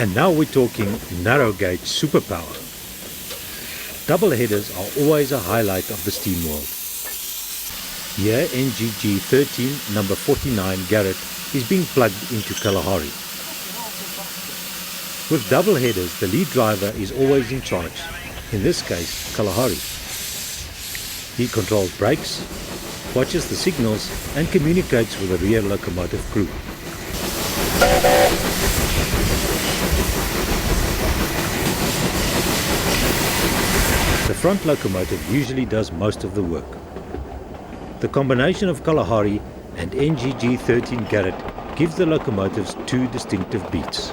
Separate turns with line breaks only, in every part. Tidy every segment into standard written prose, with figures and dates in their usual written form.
And now we're talking narrow gauge superpower. Doubleheaders are always a highlight of the steam world. Here NGG 13 number 49 Garratt is being plugged into Kalahari. With doubleheaders, the lead driver is always in charge, in this case Kalahari. He controls brakes, watches the signals and communicates with the rear locomotive crew. The front locomotive usually does most of the work. The combination of Kalahari and NGG 13 Garratt gives the locomotives two distinctive beats.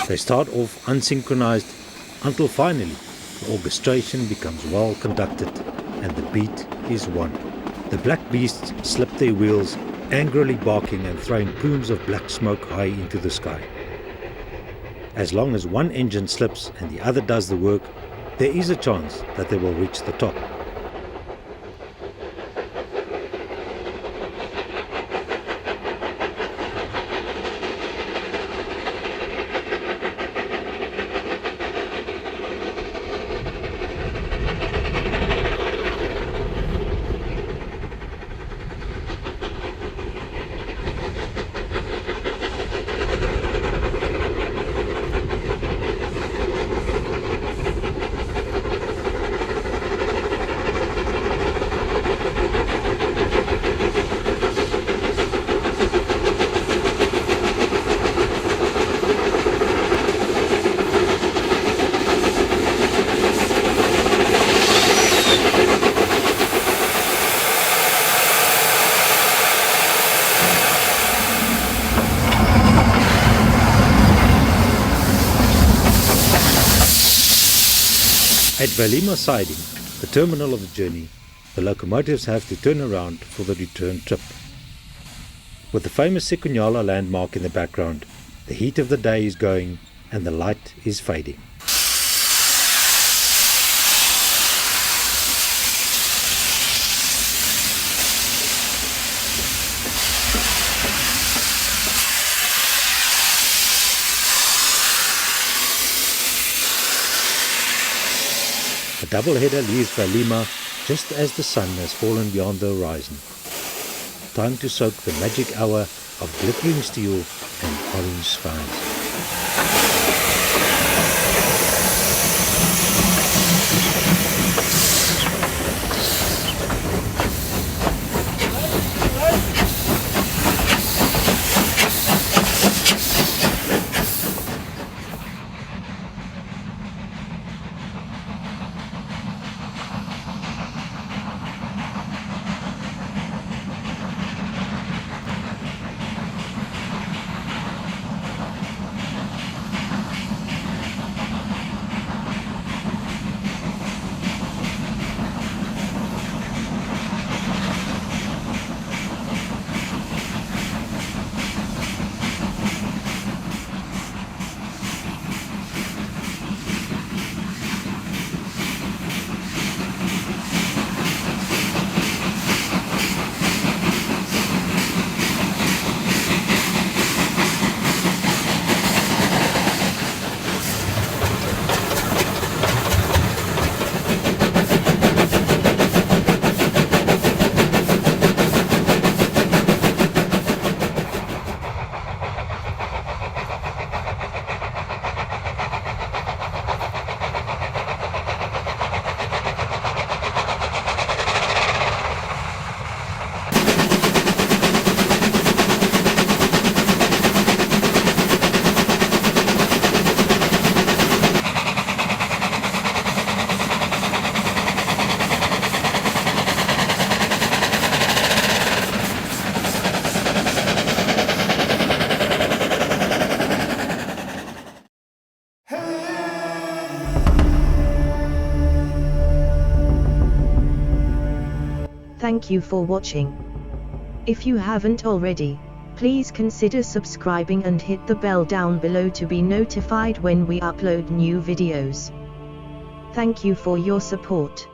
They start off unsynchronized until finally the orchestration becomes well conducted and the beat is won. The black beasts slip their wheels, angrily barking and throwing plumes of black smoke high into the sky. As long as one engine slips and the other does the work, there is a chance that they will reach the top. At Valma siding, the terminal of the journey, the locomotives have to turn around for the return trip. With the famous Secunyala landmark in the background, the heat of the day is going and the light is fading. The doubleheader leaves Valma just as the sun has fallen beyond the horizon. Time to soak the magic hour of glittering steel and orange skies.
Thank you for watching. If you haven't already, please consider subscribing and hit the bell down below to be notified when we upload new videos. Thank you for your support.